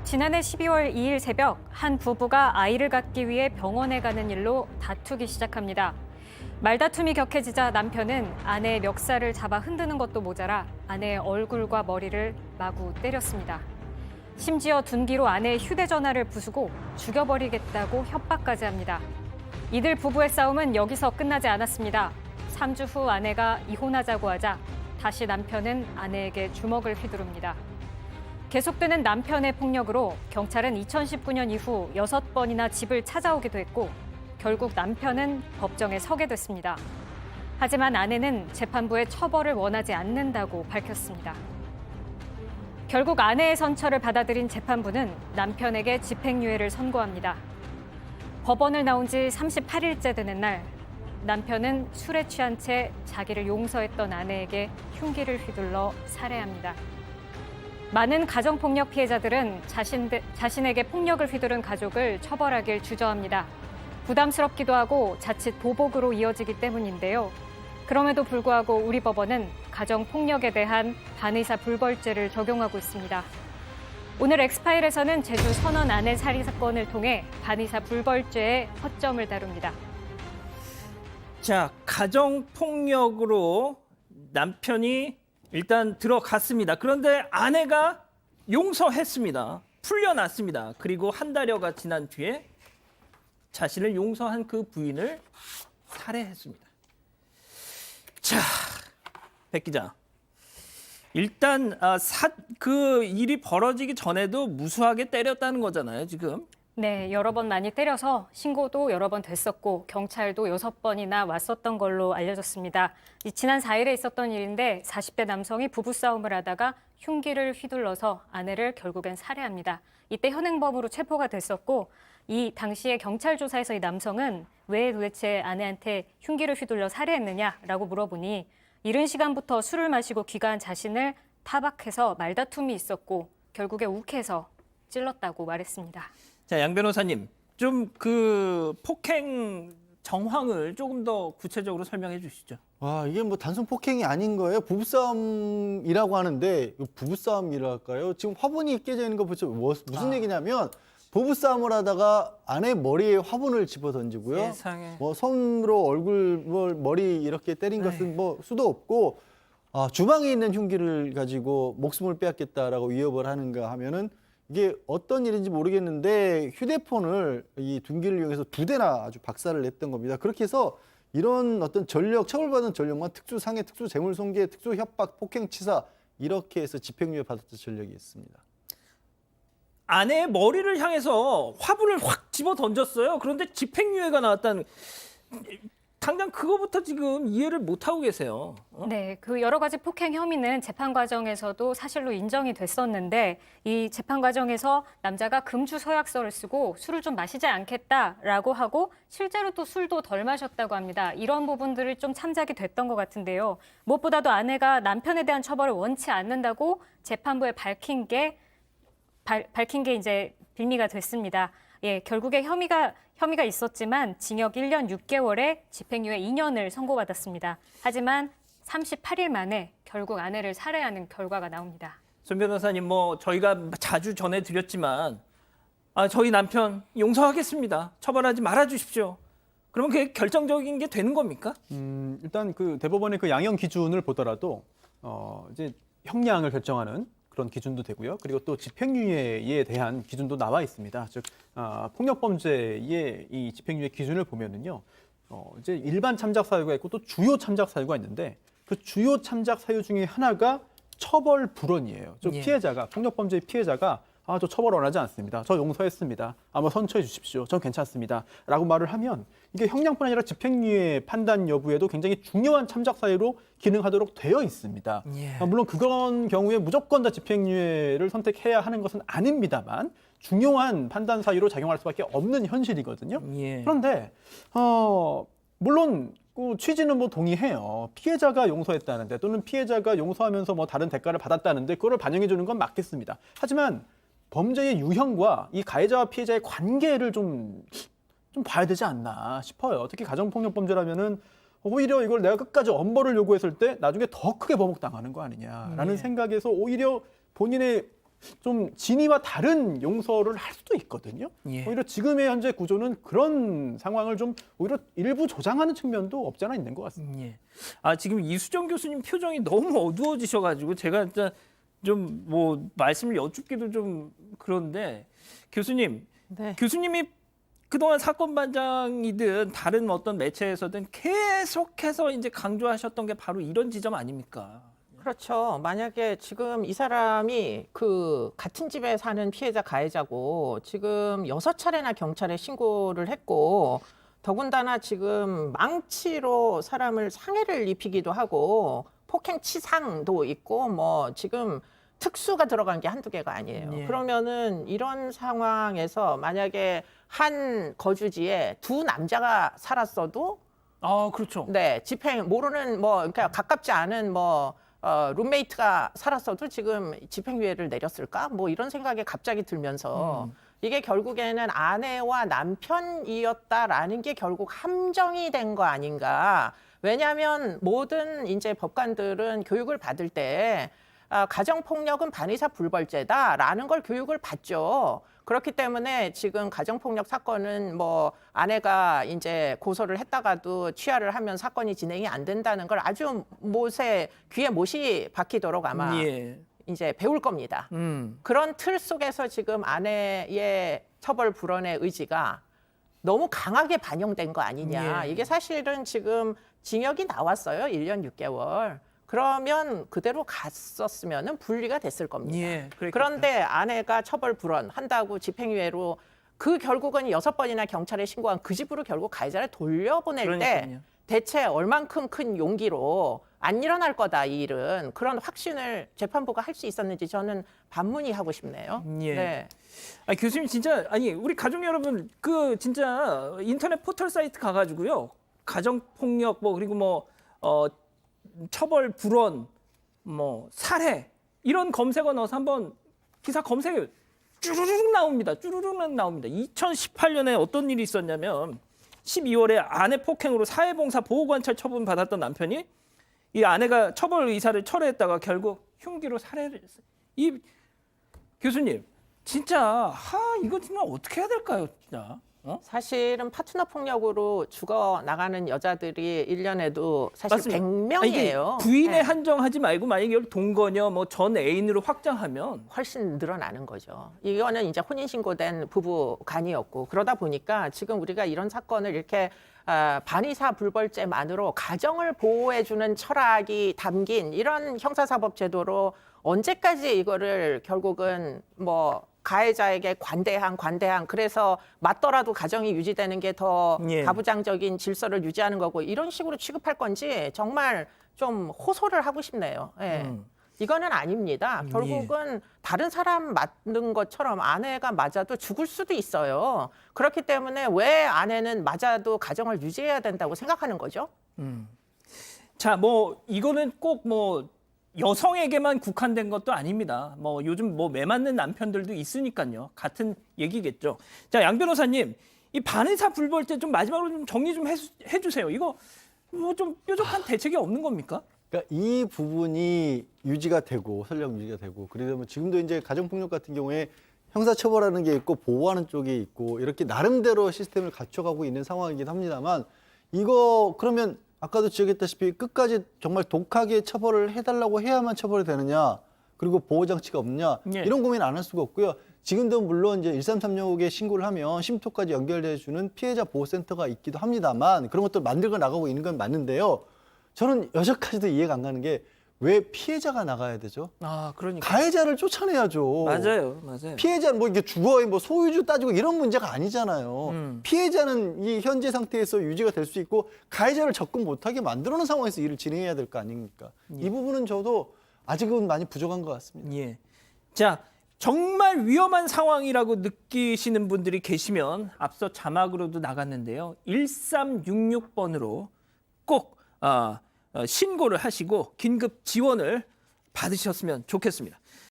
지난해 12월 2일 새벽 한 부부가 아이를 갖기 위해 병원에 가는 일로 다투기 시작합니다. 말다툼이 격해지자 남편은 아내의 멱살을 잡아 흔드는 것도 모자라 아내의 얼굴과 머리를 마구 때렸습니다. 심지어 둔기로 아내의 휴대전화를 부수고 죽여버리겠다고 협박까지 합니다. 이들 부부의 싸움은 여기서 끝나지 않았습니다. 3주 후 아내가 이혼하자고 하자 다시 남편은 아내에게 주먹을 휘두릅니다. 계속되는 남편의 폭력으로 경찰은 2019년 이후 6번이나 집을 찾아오기도 했고 결국 남편은 법정에 서게 됐습니다. 하지만 아내는 재판부의 처벌을 원하지 않는다고 밝혔습니다. 결국 아내의 선처를 받아들인 재판부는 남편에게 집행유예를 선고합니다. 법원을 나온 지 38일째 되는 날, 남편은 술에 취한 채 자기를 용서했던 아내에게 흉기를 휘둘러 살해합니다. 많은 가정폭력 피해자들은 자신에게 폭력을 휘두른 가족을 처벌하길 주저합니다. 부담스럽기도 하고 자칫 보복으로 이어지기 때문인데요. 그럼에도 불구하고 우리 법원은 가정폭력에 대한 반의사 불벌죄를 적용하고 있습니다. 오늘 엑스파일에서는 제주 선원 아내 살인 사건을 통해 반의사 불벌죄의 허점을 다룹니다. 자, 가정폭력으로 남편이 일단 들어갔습니다. 그런데 아내가 용서했습니다. 풀려났습니다. 그리고 한 달여가 지난 뒤에 자신을 용서한 그 부인을 살해했습니다. 자, 백 기자. 일단 그 일이 벌어지기 전에도 무수하게 때렸다는 거잖아요, 지금. 네, 여러 번 많이 때려서 신고도 여러 번 됐었고 경찰도 6번이나 왔었던 걸로 알려졌습니다. 지난 4일에 있었던 일인데 40대 남성이 부부싸움을 하다가 흉기를 휘둘러서 아내를 결국엔 살해합니다. 이때 현행범으로 체포가 됐었고 이 당시에 경찰 조사에서 이 남성은 왜 도대체 아내한테 흉기를 휘둘러 살해했느냐라고 물어보니 이른 시간부터 술을 마시고 귀가한 자신을 타박해서 말다툼이 있었고 결국에 욱해서 찔렀다고 말했습니다. 자, 양 변호사님, 좀 그 폭행 정황을 조금 더 구체적으로 설명해 주시죠. 이게 뭐 단순 폭행이 아닌 거예요. 부부싸움이라고 하는데 부부싸움이랄까요? 지금 화분이 깨져 있는 거 보죠. 무슨 얘기냐면 부부싸움을 하다가 아내 머리에 화분을 집어 던지고요. 세상에. 뭐 손으로 얼굴, 머리 이렇게 때린 것은 뭐 수도 없고 주방에 있는 흉기를 가지고 목숨을 빼앗겠다라고 위협을 하는가 하면은 이게 어떤 일인지 모르겠는데 휴대폰을 이 둔기를 이용해서 2대나 아주 박살을 냈던 겁니다. 그렇게 해서 이런 어떤 처벌받은 전력만 특수상해, 특수재물손괴, 특수협박, 폭행치사 이렇게 해서 집행유예 받았던 전력이 있습니다. 아내의 머리를 향해서 화분을 확 집어 던졌어요. 그런데 집행유예가 나왔다는, 당장 그거부터 지금 이해를 못하고 계세요. 네, 그 여러 가지 폭행 혐의는 재판 과정에서도 사실로 인정이 됐었는데 이 재판 과정에서 남자가 금주 서약서를 쓰고 술을 좀 마시지 않겠다라고 하고 실제로 또 술도 덜 마셨다고 합니다. 이런 부분들이 좀 참작이 됐던 것 같은데요. 무엇보다도 아내가 남편에 대한 처벌을 원치 않는다고 재판부에 밝힌 게 이제 빌미가 됐습니다. 예, 결국에 혐의가 있었지만 징역 1년 6개월에 집행유예 2년을 선고받았습니다. 하지만 38일 만에 결국 아내를 살해하는 결과가 나옵니다. 손 변호사님, 뭐 저희가 자주 전해드렸지만 저희 남편 용서하겠습니다. 처벌하지 말아주십시오. 그러면 그게 결정적인 게 되는 겁니까? 일단 그 대법원의 그 양형 기준을 보더라도 이제 형량을 결정하는 그런 기준도 되고요. 그리고 또 집행유예에 대한 기준도 나와 있습니다. 즉 폭력범죄의 이 집행유예 기준을 보면은요, 이제 일반 참작 사유가 있고 또 주요 참작 사유가 있는데 그 주요 참작 사유 중에 하나가 처벌 불원이에요. 즉 피해자가 폭력범죄의 피해자가 저 처벌 원하지 않습니다. 저 용서했습니다. 뭐 선처해 주십시오. 전 괜찮습니다. 라고 말을 하면 이게 형량뿐 아니라 집행유예 판단 여부에도 굉장히 중요한 참작 사유로 기능하도록 되어 있습니다. 물론 그런 경우에 무조건 다 집행유예를 선택해야 하는 것은 아닙니다만 중요한 판단 사유로 작용할 수밖에 없는 현실이거든요. 그런데 물론 그 취지는 뭐 동의해요. 피해자가 용서했다는데 또는 피해자가 용서하면서 뭐 다른 대가를 받았다는데 그거를 반영해 주는 건 맞겠습니다. 하지만 범죄의 유형과 이 가해자와 피해자의 관계를 좀 봐야 되지 않나 싶어요. 특히 가정폭력범죄라면은 오히려 이걸 내가 끝까지 엄벌을 요구했을 때 나중에 더 크게 버목당하는 거 아니냐라는 생각에서 오히려 본인의 좀 진위와 다른 용서를 할 수도 있거든요. 예. 오히려 지금의 현재 구조는 그런 상황을 좀 오히려 일부 조장하는 측면도 없지 않아 있는 것 같습니다. 예. 지금 이수정 교수님 표정이 너무 어두워지셔가지고 제가 진짜 좀 뭐 말씀을 여쭙기도 좀 그런데 교수님, 네. 교수님이 그동안 사건 반장이든 다른 어떤 매체에서든 계속해서 이제 강조하셨던 게 바로 이런 지점 아닙니까? 그렇죠. 만약에 지금 이 사람이 그 같은 집에 사는 피해자 가해자고 지금 6차례나 경찰에 신고를 했고 더군다나 지금 망치로 사람을 상해를 입히기도 하고 폭행 치상도 있고 뭐 지금 특수가 들어간 게 한두 개가 아니에요. 예. 그러면은 이런 상황에서 만약에 한 거주지에 두 남자가 살았어도 그렇죠. 네, 집행 모르는 뭐 그러니까 가깝지 않은 뭐 룸메이트가 살았어도 지금 집행유예를 내렸을까? 뭐 이런 생각이 갑자기 들면서 이게 결국에는 아내와 남편이었다라는 게 결국 함정이 된 거 아닌가? 왜냐하면 모든 이제 법관들은 교육을 받을 때 가정폭력은 반의사 불벌죄다라는 걸 교육을 받죠. 그렇기 때문에 지금 가정폭력 사건은 뭐 아내가 이제 고소를 했다가도 취하를 하면 사건이 진행이 안 된다는 걸 아주 귀에 못이 박히도록 아마 예. 이제 배울 겁니다. 그런 틀 속에서 지금 아내의 처벌 불원의 의지가 너무 강하게 반영된 거 아니냐. 예. 이게 사실은 지금 징역이 나왔어요. 1년 6개월. 그러면 그대로 갔었으면 분리가 됐을 겁니다. 예. 그런데 아내가 처벌 불원 한다고 집행유예로 그 결국은 6번이나 경찰에 신고한 그 집으로 결국 가해자를 돌려보낼 때 그러니까요. 대체 얼만큼 큰 용기로 안 일어날 거다 이 일은 그런 확신을 재판부가 할 수 있었는지 저는 반문의하고 싶네요. 예. 네. 교수님 진짜 우리 가족 여러분 그 진짜 인터넷 포털 사이트 가가지고요 가정 폭력 뭐 그리고 뭐 처벌 불원 뭐 살해 이런 검색어 넣어서 한번 기사 검색해 쭈루룩 나옵니다. 쭈루룩 나옵니다. 2018년에 어떤 일이 있었냐면 12월에 아내 폭행으로 사회봉사 보호관찰 처분 받았던 남편이 이 아내가 처벌 의사를 철회했다가 결국 흉기로 살해를 했어요. 이 교수님 진짜 이거 정말 어떻게 해야 될까요, 진짜? 사실은 파트너 폭력으로 죽어 나가는 여자들이 1년에도 사실 맞습니다. 100명이에요. 부인에 한정하지 말고 만약에 이걸 동거녀 뭐 전 애인으로 확장하면 훨씬 늘어나는 거죠. 이거는 이제 혼인신고된 부부 간이었고 그러다 보니까 지금 우리가 이런 사건을 이렇게 반의사 불벌죄만으로 가정을 보호해주는 철학이 담긴 이런 형사사법제도로 언제까지 이거를 결국은 뭐 가해자에게 관대한 그래서 맞더라도 가정이 유지되는 게 더 예. 가부장적인 질서를 유지하는 거고 이런 식으로 취급할 건지 정말 좀 호소를 하고 싶네요. 예. 이거는 아닙니다. 결국은 다른 사람 맞는 것처럼 아내가 맞아도 죽을 수도 있어요. 그렇기 때문에 왜 아내는 맞아도 가정을 유지해야 된다고 생각하는 거죠? 자, 뭐 이거는 꼭 뭐 여성에게만 국한된 것도 아닙니다. 뭐 요즘 뭐 매맞는 남편들도 있으니까요. 같은 얘기겠죠. 자, 양 변호사님, 이 반의사 불벌죄 좀 마지막으로 좀 정리 좀 해주세요. 이거 뭐 좀 뾰족한 대책이 없는 겁니까? 그러니까 이 부분이 유지가 되고 설령 유지가 되고 그러면 지금도 이제 가정폭력 같은 경우에 형사처벌하는 게 있고 보호하는 쪽이 있고 이렇게 나름대로 시스템을 갖춰가고 있는 상황이긴 합니다만 이거 그러면 아까도 지적했다시피 끝까지 정말 독하게 처벌을 해달라고 해야만 처벌이 되느냐 그리고 보호장치가 없느냐 예. 이런 고민 안 할 수가 없고요. 지금도 물론 이제 13306에 신고를 하면 쉼터까지 연결해주는 피해자 보호센터가 있기도 합니다만 그런 것들 만들고 나가고 있는 건 맞는데요. 저는 여기까지도 이해가 안 가는 게 왜 피해자가 나가야 되죠? 그러니까. 가해자를 쫓아내야죠. 맞아요. 피해자는 뭐 이게 주거의 뭐 소유주 따지고 이런 문제가 아니잖아요. 피해자는 이 현재 상태에서 유지가 될 수 있고 가해자를 접근 못하게 만들어놓은 상황에서 일을 진행해야 될 거 아닙니까? 이 부분은 저도 아직은 많이 부족한 것 같습니다. 예. 자, 정말 위험한 상황이라고 느끼시는 분들이 계시면 앞서 자막으로도 나갔는데요. 1366번으로 꼭 신고를 하시고 긴급 지원을 받으셨으면 좋겠습니다.